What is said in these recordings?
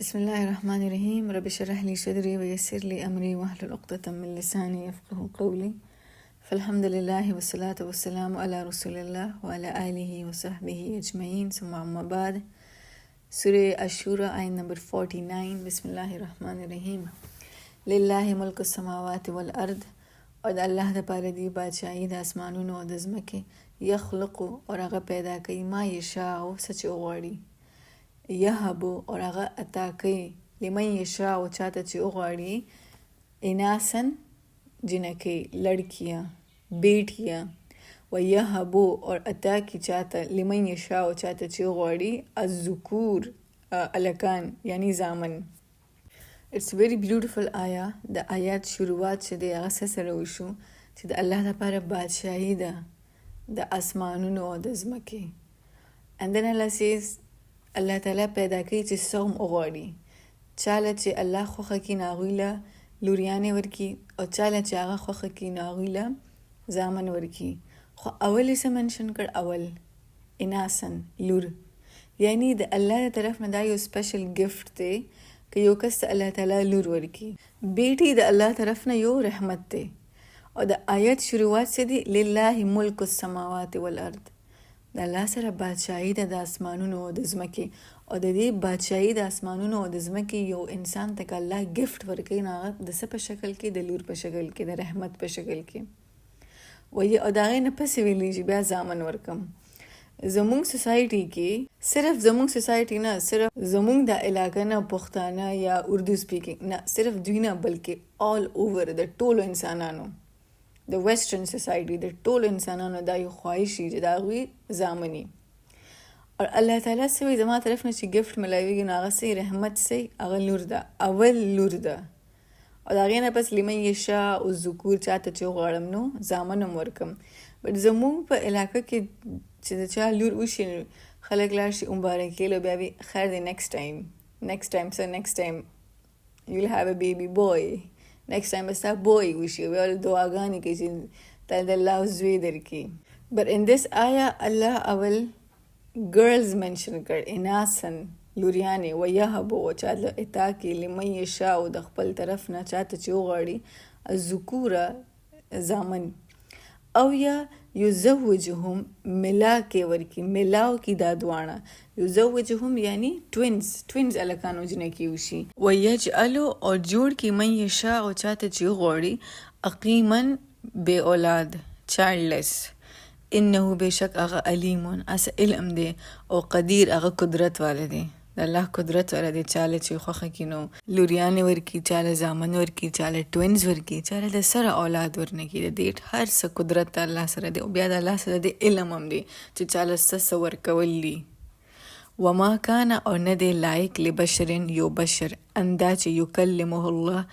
बिस्मिल्लाहिर्रहमानिर्रहीम रब इश्रह ली सदरी व यस्सिर ली अमरी वहलुल उक़दतम मिन लिसानी यफ़क़हू क़ौली फ़ल्हम्दुलिल्लाहि वस्सलातु वस्सलामु अला रसूलिल्लाह व अला आलिहि व सहबिहि अजमईन सुम्मा अम्मा बाद। सूरह अश-शूरा आयत नंबर 49। बिस्मिल्लाहिर्रहमानिर्रहीम। लिल्लाहि मुल्कुस समावाति वल अर्द, और अल्लाह द पारे दी बादशाही द आसमानों और द ज़मके। यख़्लुक़ु, और आगा पैदा कई, मा यशाअ, सच उग़ाड़ी। यहबु, और आगा अता कई, लिमन यशाअ, चाहता चे उग़ाड़ी, इनासन, जिनके लड़कियाँ बेटियाँ। व यहबु, और अता की चाहता, लिमन यशाअ, चाहता चे उग़ाड़ी, अज़्ज़ुकूर, अलकान यानी जामन। It's very beautiful ayah. The ayat शुरुआत से दे आगे से रोशु चिद अल्लाह दा पारा बादशाही दा आसमानों और द ज़मके. And then Allah says Allah Ta'ala पैदा की चे सौम उग़ाड़ी. चाला चे अल्लाह ख़ुख़ की नागुला लुरियाने वर्की, और चाला चे आगा ख़ुख़ की नागुला जामन वर्की. ख़ु अवल इसे मेंशन कर अवल इनासन लुर, यानी द अल्लाह तरफ में दायो स्पेशल गिफ्ट थे कि यो कस अल्लाह ताला लूर वर्की बेटी द अल्लाह तरफ न यो रहमत थे. और द आयत शुरुआत से दी लिल्लाहि मुल्कुस समावाति वल अर्द, द अल्लाह सरा बादशाही द आसमानों और द ज़मके. और द दे बादशाही द आसमानों और द ज़मके यो इंसान तक अल्लाह गिफ्ट वर्के ना द सब शक्ल के, द लूर पे शक्ल के, द रहमत पे शक्ल के. वही अदागे न पसिविली जी बया जामन वर्कम. ज़मुंग सोसाइटी की सिर्फ ज़मुंग सोसाइटी ना सिर्फ ज़मुंग दा इलाका ना पुख्ताना या उर्दू स्पीकिंग ना सिर्फ दुनिया बल्कि ऑल ओवर द टोलो इंसानानो the western society the Tolo इंसानानो दा यो ख्वाहिशी जदा हुई ज़ामनी. और अल्लाह ताला से भी जमा तरफ ने ची गिफ्ट मिलाई कि नागा से रहमत से अगल लुरदा अवल लुरदा. और आगे ना पस लिमन यशा उस ज़ुकूर चाहता चो गाड़म नो ज़ामन वर्कम. बट ज़मुंग पर इलाका के चिदा लूर उशी खलक लाशी उम्बारे के लो बेबी खैर दे next time you'll have a baby boy, next time basta boy ushi we all dua gani ke jin tal Allah uzweder ki. But in this ayah Allah awal girls mention kar inasan luriane wa yahabu wa chadla itaki liman yasha u da khpal taraf na chata chogadi az-zukura zaman अव या युज़व्विजुहुम मिला के वर्की मिलाओ की दादवाना युज़व्विजुहुम यानी ट्विन्स अलकानो जिने की उशी. वयजअलु, और जोड़ की मन यशा और चाहते जो गौड़ी अकीमन बे औलाद चाइल्डलेस. इन्नहु बेशक आगा अलीमुन अस इल्म दे और कदीर आगा कुदरत वाले दे. अल्लाह कुदरत वाला दे चाले चे ख़ुख़ किनो लुरियाने वर्की चाले जामन वर्की चाले ट्विन्स वर्की चाले द सरा औलाद वरने की देट हर स कुदरत अल्लाह सरा दे बियाद अल्लाह सरा दे इल्म हम दे चे चाले सवर कवली. वमा काना, और न दे लायक ले बशरिन यो बशर अंदाज युकल्लिमुहुल्लाह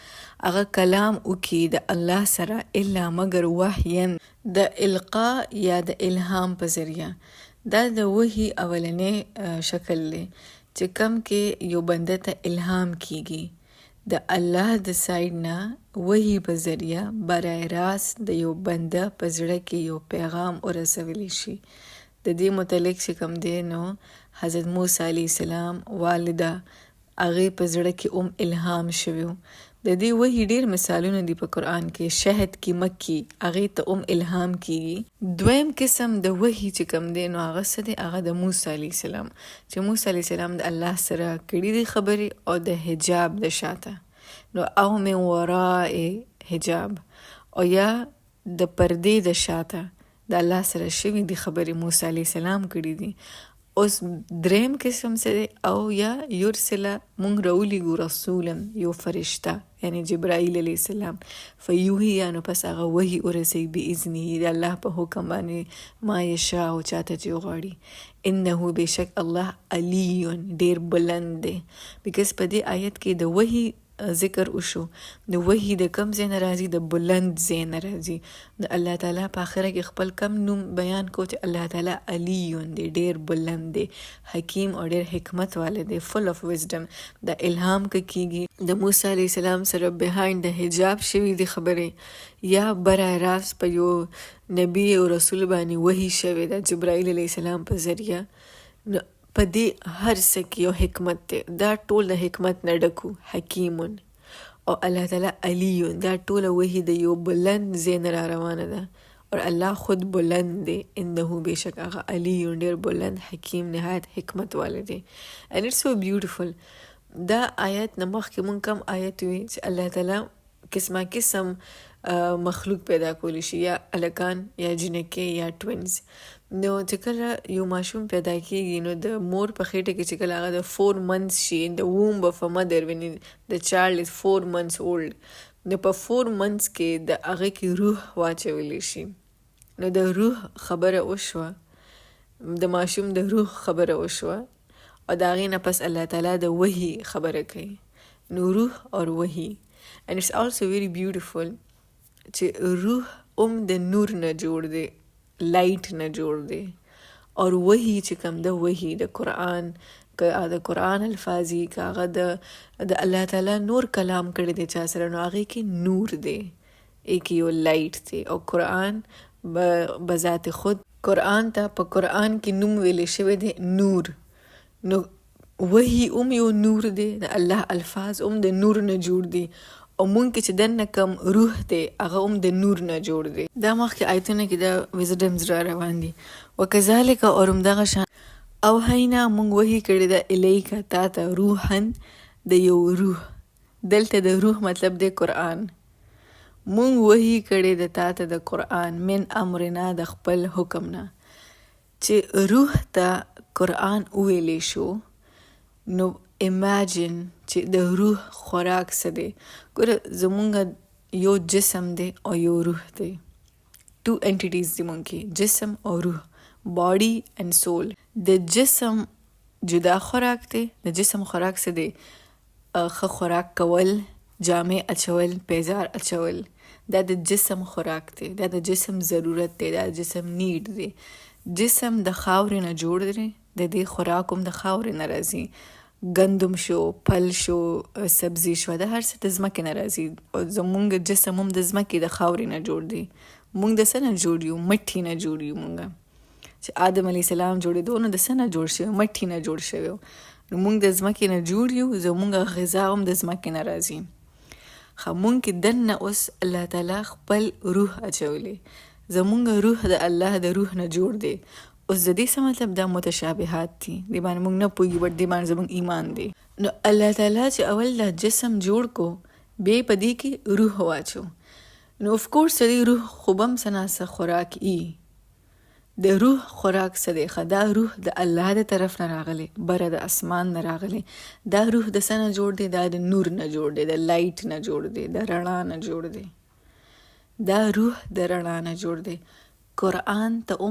अगा कलाम उकी द अल्लाह सरा इल्ला मगर वहयन द इल्का या द इल्हाम पजरिया. द वही अवलने शक्ल ले चिकम के यो बंदा ता इल्हाम कीगी द अल्लाह द साइड ना वही बजरिया बराए रास्त द यो बंदा पजड़ा के यो पैगाम और रसवलिशी. द दे मुतलिक चिकम दे नो हज़रत मूसा अलैहिस्सलाम वालिदा आगे पजड़ा के इल्हाम शव्यो. द दे वही ढेर मिसालों ने दी पर कुरान के शहद की मक्की आगे तो इल्हाम की. द्वैम किस्म द वही चिकम दे नो आगा सदे आगा द मूसा अलैहिस्सलाम चे मूसा अलैहिस्सलाम द अल्लाह सरा कड़ी दी खबरी और द हिजाब द शाता नो आओ में वराए हिजाब और या द पर्दे द शाता द अल्लाह सरा शिवी दी खबरी मूसा अलैहिस्सलाम कड़ी दी. उस द्रेम किस्म से आओ या युरसिला मुंग रऊली गु रसूलन यो फरिश्ता यानी जिब्राइल अलैहिस्सलाम फयूही यानो पस आगा वही उरसे बिइज़्नी अल्लाह पर हुक्म बाने मा यशा हो चाहता जो गाड़ी. इन्नहु बेशक अल्लाह अलीयुन ढेर बुलंद है. बिकॉज पदे आयत के द वही ज़िक्र उशो द वही द कम से नाराज़ी द बुलंद से नाराज़ी द अल्लाह ताला पाखिरा के खपल कम नुम बयान को अल्लाह ताला अलीयुन दे ढेर बुलंद दे हकीम और ढेर हिकमत वाले दे फुल ऑफ विजडम. द इल्हाम के कीगी द मूसा अलैहिस्सलाम सर बिहाइंड द हिजाब शिवी दी खबरें या बराह रास्त पर यो नबी और रसूल बानी वही शवे द जिब्राइल अलैहिस्सलाम पर जरिया په دې هر څه کې یو حکمت دی. دا ټول د حکمت نه ډکو. حکیمون او الله تعالی علیون، دا ټوله وحی د یو بلند ځای نه را روانه ده. اور الله خود بلند دی. انه بیشک هغه علیون ډیر بلند، حکیم نهایت حکمت والا دی. and it's so beautiful. دا آیت نه مخکې مونږ کوم آیت وي چې الله تعالی قسمه قسم مخلوق پیدا کولی شي، یا الکان یا جنکې یا ټوینز. نو چې کله یو ماشوم پیدا کیږي نو د مور په خېټه کې چې کله هغه د 4 months شي in the womb of a mother when the child is 4 months old، نو په 4 months کې د هغه کې روح واچولی شي. نو د روح خبره وشوه، د ماشوم د روح خبره وشوه، او د هغې نه پس الله تعالی د وحی خبره کوي. نو روح اور وحی. and it's also very beautiful چې روح د نور نه جوړ دی، لایټ نه جوړ دی. اور وحی چې کوم د وحی د قرآن، که د قرآن الفاظی، که هغه د الله تعالی نور کلام کړی دی چا سره، نو هغې کې نور دی، ایک یو لایټ دی. او قرآن بذات خود، قرآن ته په قرآن کې نوم ویلی شوی دی نور. نو وحی یو نور دی، د الله الفاظ د نور نه جوړ دی. او مونږ کې چې دننه کم روح دی هغه د نور نه جوړ دی. دا مخکې آیتونه کې دا وزډمز را روان دي. وکذالک اور همدغه شان اوحینا مونږ وحی کړی ده الیک تا ته روحن د یو روح. دلته د روح مطلب دی قرآن. مونږ وحی کړی ده تا ته د قرآن من امرنا د خپل حکم نه. چې روح ته قرآن وویلی شو، نو امیجن چې د روح خوراک څه دی. ګوره زمونږ یو جسم دی او یو روح دی. 2 entities دی مونږ کې، جسم او روح، باډي اینڈ سول. د جسم جدا خوراک دی. د جسم خوراک څه دی؟ ښه خوراک کول، جامې اچول، پیزار اچول. دا د جسم خوراک دی، دا د جسم ضرورت دی، دا د جسم نیډ دی. جسم د خاورې نه جوړ دی، د دې خوراک هم د خاورې نه راځي. گندم شو، پل شو، سبزی شو، د هر څه د ځمکې نه راځي. او زمونږ جسم هم د ځمکې د خاورې نه جوړ دی. مونږ د څه نه جوړ یو؟ مټي نه جوړ یو. مونږ چې آدم علیه السلام جوړېدو نو د څه نه جوړ شوی؟ مټي نه جوړ شوی. نو مونږ د ځمکې نه جوړ یو، زمونږ غذا هم د ځمکې نه راځي. مونږ کې دننه اوس الله تعالی خپل روح اچولی. زمونږ روح د الله د روح نه جوړ دی. اوس د دې څه مطلب؟ دا متشابهات دي، دې باندې مونږ نه پوهېږو، بټ دې باندې زمونږ ایمان دی. نو الله تعالی چې اول دا جسم جوړ کو، بیا په دې کې روح واچو. نو اف کورس د دې روح خو به هم څه نه څه خوراک ای. د روح خوراک څه دی؟ دا روح د الله د طرف نه راغلی، بره د اسمان نه راغلی. دا روح د څه نه جوړ دی؟ دا د نور نه جوړ دی، د لایټ نه جوړ دی، د رڼا نه جوړ دی. دا روح د رڼا نه جوړ دی. قرآن ته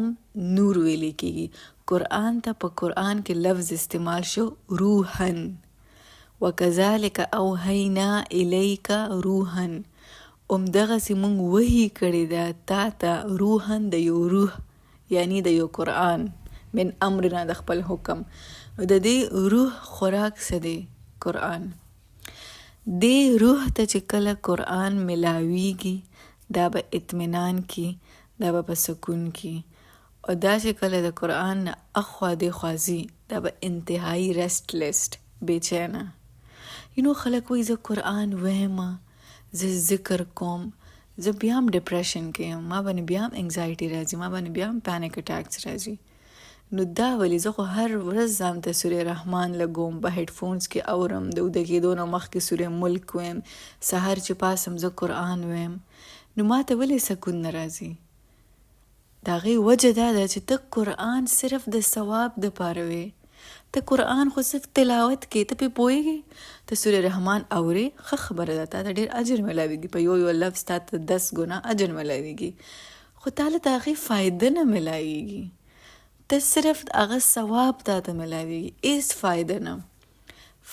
نور ویلی کیږي. قرآن ته په قرآن کې لفظ استعمال شو روحن. وکذالک اوحینا الیک روحن. دغسې مونږ وحی کړی ده تا ته روحن د یو روح، یعنی د یو قرآن، من امرنا د خپل حکم. د دې روح خوراک څه دی؟ قرآن. دې روح ته چې کله قرآن ملاویږي، دا به اطمینان کی، دا به په سکون کی. او دا چې کله د قرآن نه اخوا دیخوا ځي، دا به انتهایی ریسټلیسټ، بیچینه. خلک وایي زه قرآن ویمه، زه ذکر کوم، زه بیا هم ډپریشن کې یم، ما باندې بیا هم انگزایټي راځي، ما باندې بیا هم پینک اټیکس راځي. نو دا ولی زه خو هر ورځ ځان ته سورې رحمان لګوم، په هیډ فونز کې اورم، د اوده کېدو نه مخکې سورې ملک ویم، سهار چې پاسم زه قرآن ویم. نو ما ته ولې سکون نه راځي؟ د هغې وجه دا ده چې ته قرآن صرف د ثواب دپاره وې. ته قرآن خو صرف تلاوت کې، ته پې پوهېږې، ته سورې رحمان اورې، ښه خبره ده، تا ته ډېر اجر میلاویږي، په یو لفظ تا ته 10 ګنا اجر میلاویږي. خو تا له د هغې فایده نه میلاویږي، ته صرف هغه ثواب تا ته میلاویږي، هېڅ فایده نه.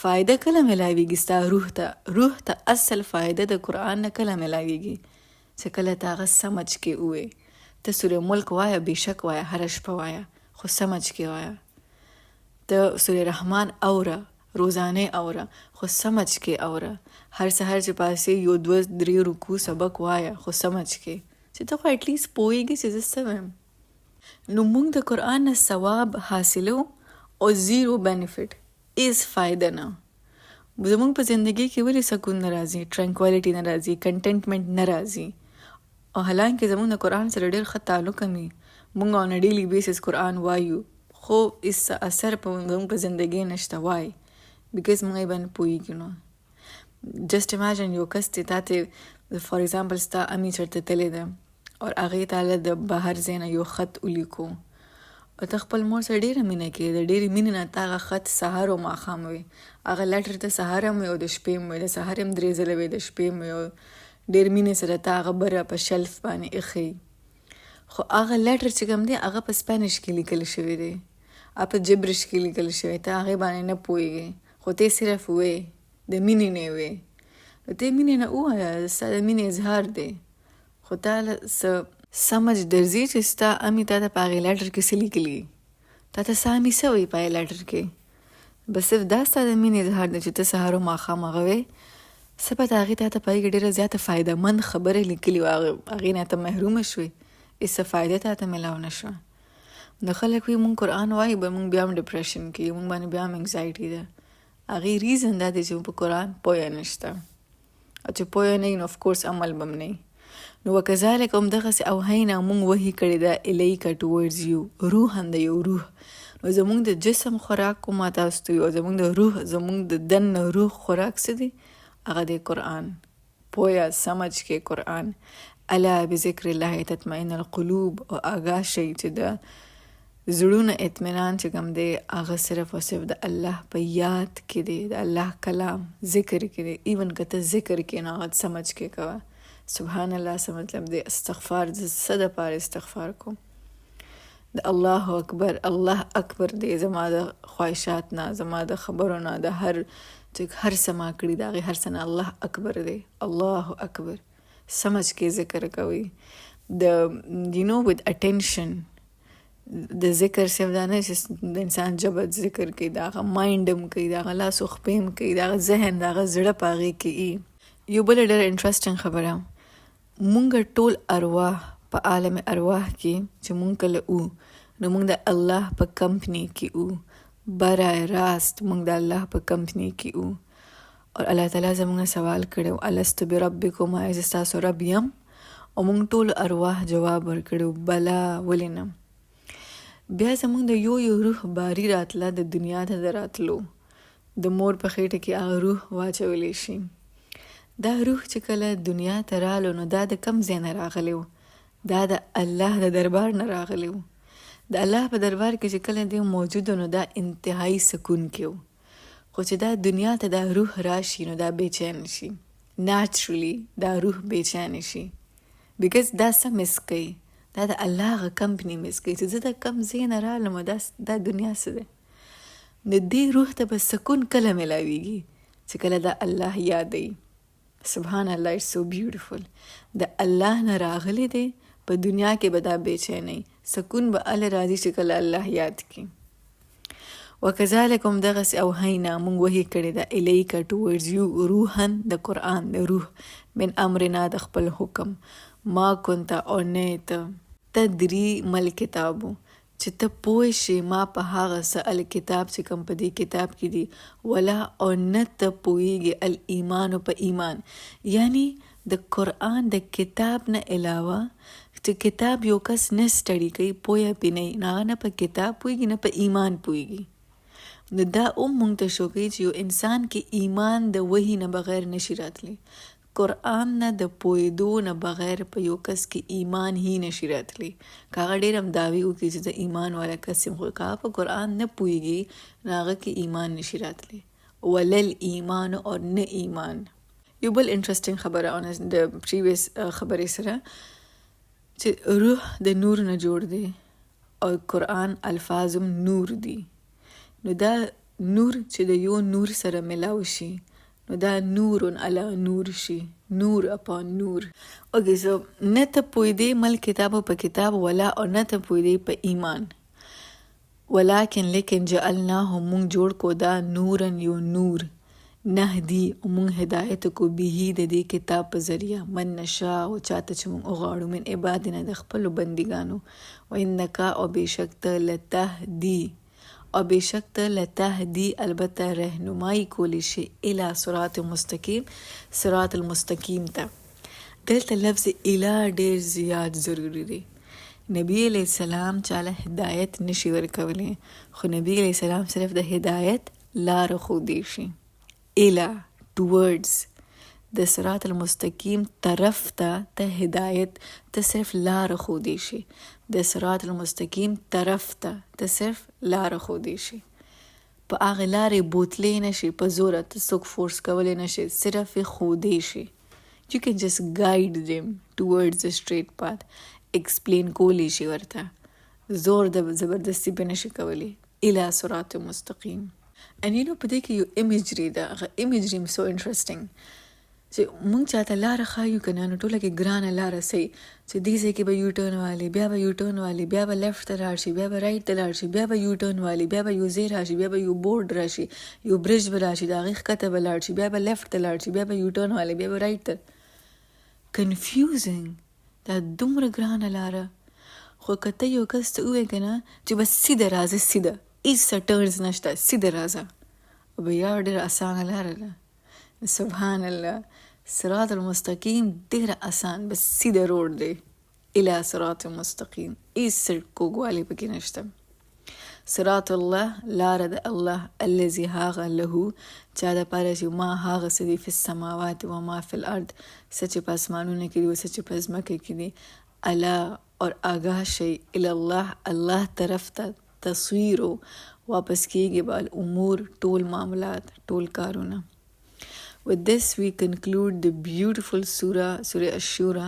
فایده کله میلاویږي ستا روح ته؟ روح ته اصل فایده د قرآن نه کله میلاویږي؟ چې کله ته هغه سمجھ کې ووې. ته سورې ملک وایه، بیشک وایه، هره شپه وایه، خو سمجھ کې وایه. ته سورې رحمان اوره، روزانه اوره، خو سمجھ کې اوره. هر سحر چې پاسې 1 2 3 رکوع سبق وایه، خو سمجھ کې، چې ته خو اټلیسټ پوهېږي چې زه څه ویم. نو موږ د قرآن نه ثواب حاصلو، او زیرو بینیفټ ایز فایده نه. زمونږ په زندگی کې ولې سکون نه راځي، ټرانکوالټي نه راځي، کنټینټمنټ نه راځي؟ او حالانکه زمونږ د قرآن سره ډېر ښه تعلق می، مونږ آن ډیلی بیسس قرآن وایو، خو اس اثر په زمونږ په زندگی نشته. وای؟ بیکاز مونږ یې باندې پوهیږو نه. جسټ امیجن یو کس ته تاته فار ایگزامپل ستا امی چرته تللی ده او هغې تاله د بهر ځای نه یو خط ولیکو او ته خپل مور سره ډېره مینه کوې، د ډېرې مینې نه ته هغه خط سهار او ماښام وي، هغه لیټر ته سهار هم وي او د شپې هم وي، د سهار هم 3 ځله وي، د شپې هم وي، او ډېر مینې سره ته هغه بره په شلف باندې ایښی. خو هغه لیټر چې کوم دی هغه په سپینش کې لیکل شوی دی، په جبرش کې لیکل شوی، ته هغې باندې نه پوهېږې، خو ته صرف وې د مینې نه وې، ته مینې نه ووایه، ستا د مینې اظهار دی. خو تا سمجھ درځي چې ستا امي تا ته په هغې لیټر کې څه لیکلي، تا ته ستا امي څه وایي په هغې لیټر کې؟ بس صرف دا ستا د مینې اظهار دی چې ته سهار او ماښام هغه وې. څه پته هغې تا ته په هغې کې ډېره زیاته فایده مند خبره لیکلي وه، هغې نه ته محرومه شوې، هېڅ فایده تا ته میلاو نه شوه. نو خلک وایي مونږ قرآن وایو به مونږ بیا هم ډپریشن کې یو، مونږ باندې بیا هم انګزایټي ده. هغې ریزن دا دی چې په قرآن پویه نشته، او چې پویه نه وي نو افکورس عمل به هم نه وي. نو وکذلک همدغسې اوحینا مونږ وحي کړې ده الیک ټورډز یو، روحا د یو روح. نو زمونږ د جسم خوراک کوم تاسو ته وي، او زمونږ د روح، زمونږ د دن روح خوراک څه دی؟ هغه دی قرآن. پویه سمجھ کې قرآن. الا بذکر الله تطمئن القلوب، او آگاه شئ چې د زړونو اطمینان چې کوم دی هغه صرف او صرف د الله په یاد کې دی، د الله کلام ذکر کې دی. ایون که ته ذکر کې نه هغه سمجھ کې کوه. سبحان الله څه مطلب دی؟ استغفار څه دپاره استغفار کوم؟ د الله اکبر، الله اکبر دی زما د خواهشات نه، زما د خبرو نه، د هر څه ما کړي د هغې هر څه نه الله اکبر دی. الله اکبر سمجھ کې ذکر کوي. د with attention. د ذکر صرف دا نه چې د انسان ژبه ذکر کوي، د هغه مایند هم کوي، د هغه لاس او خپې هم کوي، د هغه ذهن، د هغه زړه په هغې کې وي. یو بله ډېره انټرسټینګ خبره، مونږ ټول ارواح په عالم ارواح کې چې مونږ کله نو مونږ د الله په کمپنی کې برای راست مونږ د الله په کمپنی کې او الله تعالی زمونږ سوال کړو الست بربکم، آیا زه ستاسو رب یم؟ او مونږ ټول ارواح جواب ورکړو بلا، ولې نه. بیا زمونږ د یو روح باری راتله د دنیا ته د راتلو، د مور په خېټه کې هغه روح واچولی شي. دا روح چې کله دنیا ته رالو نو دا د کم ځای نه راغلی و؟ دا د الله د دربار نه راغلی و. د الله په دربار کې چې کله دی موجود نو دا انتهایی سکون کې و. خو چې دا دنیا ته دا روح راشي نو دا بیچین شي، ناچرلی دا روح بیچین شي، بیکاز دا څه مس کوي، دا د الله هغه کمپنی مس کوي چې زه د کم ځای نه رالم، دا دنیا څه دی. د دې روح ته به سکون کله میلاویږي چې کله دا الله یادوي. سبحان الله، اټس سو بیوټیفل. د الله نه راغلی دی په دنیا کې به دا بیچینی، سکون به ال راځي چې کله الله یاد کړي. وکذالک همدغسې اوحینا مونږ وحي کړې ده الیک ټورډز یو، روحا د قرآن د روح، من امرنا د خپل حکم، ما کنت او نه ته تدری مل کتابو چې ته پوه شې ما په هغه څه الکتاب چې کوم په دې کتاب کې دي، ولا او نه ته پوهېږې الایمان په ایمان، یعنی د قرآن د کتاب نه علاوه چې کتاب یو کس نه سټډي کوي پوهه پې نه وي، هغه نه په کتاب پوهېږي نه په ایمان پوهېږي. نو دا مونږ ته شو کوي چې یو انسان کې ایمان د وحي نه بغیر نشي راتلی، قرآن نه د پوهېدو نه بغیر په یو کس کې ایمان هی نشي راتلی. که هغه ډېر هم دعوی وکړي چې د ایمان والا کس یم، خو که هغه په قرآن نه پوهېږي نو هغه کې ایمان نشي راتلی. ولل ایمان او نه ایمان. یو بل انټرسټینګ خبره د پریویس خبرې سره چې روح د نور نه جوړ دی او قرآن الفاظم نور دی. نو دا نور چې د یو نور سره ملاو شي نو دا نور علی نور شي، نور اپان نور. اوکې سو نه ته پوهېدې مل کتابو په کتاب، ولا او نه ته پوهېدې په ایمان، ولیکن لیکن جعلناه مونږ جوړ کو دا نورن یو نور، نهدي مونږ هدایت کو به د دې کتاب په ذریعه من نشاء او چاته چې مونږ وغواړو من عبادنا د خپلو بندګانو، و انک او بېشک ته لتهدي او بشک ته لتهدی البته رهنمایي کولی شي الی صراط مستقیم صراط المستقیم ته. دلته لفظ الی ډیر زیات ضروری دی. نبی علیہ السلام چاله هدایت نشي ورکولی، خو نبی علیہ السلام صرف د هدایت لار خودی شي. الی towards د صراط المستقیم طرف ته هدایت ته صرف لار خودی شي. د صراط المستقیم طرف ته صرف لار خودی شي. په هغه لارې بوتلې نشي، په زوره ته څوک فورس کولی نشي، صرف خودی شي. You can just guide them towards the straight path. explain کولی شي ورته، زور د زبردستی به نشي کولی. الی صراط مستقیم. and you know په دې کې یو imagery ده، هغه imagery m so interesting چې مونږ چاته لاره ښایو که نه، نو ټوله کې ګرانه لاره صحیح چې دې ځای کې به یو ټرن والي، بیا به یو ټرن والي، بیا به لیفټ ته لاړ شي، بیا به رایټ ته لاړ شي، بیا به یو ټرن والي، بیا به یو ځای راشي، بیا به یو بورډ راشي، یو برج به راشي، د هغې ښکته به لاړ شي، بیا به لیفټ ته لاړ شي، بیا به یو ټرن والي، بیا به رایټ ته. کنفیوزنګ، دا دومره ګرانه لاره. خو که ته یو کس ته ووایې که نه چې بس سیده راځه، سیده هېڅ ټرنز نشته، سیده راځه، به یا ډېره اسانه لاره ده. سبحان الله، صراط المستقیم ډېره اسان، بس سیده روډ دی. الی صراط مستقیم، هېڅ کوږوالی پکې نشته. صراط الله، لاره د الله، الذي هغه له چا دپاره چې ما هغه څه دي فی السماوات و ما فی الارض، څه چې په اسمانونو کې دي او څه چې په ځمکه کې دي. الا اور آگاه شئ الی الله، الله طرف ته تصویرو واپس کیږي به الامور، ټول معاملات، ټول کارونه. With this we conclude the beautiful surah Ash-Shura.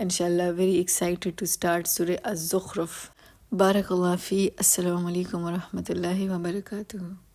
Inshallah, very excited to start Surah Az-Zukhruf. Barakallah fi. Assalamu alaikum wa rahmatullahi wa barakatuh.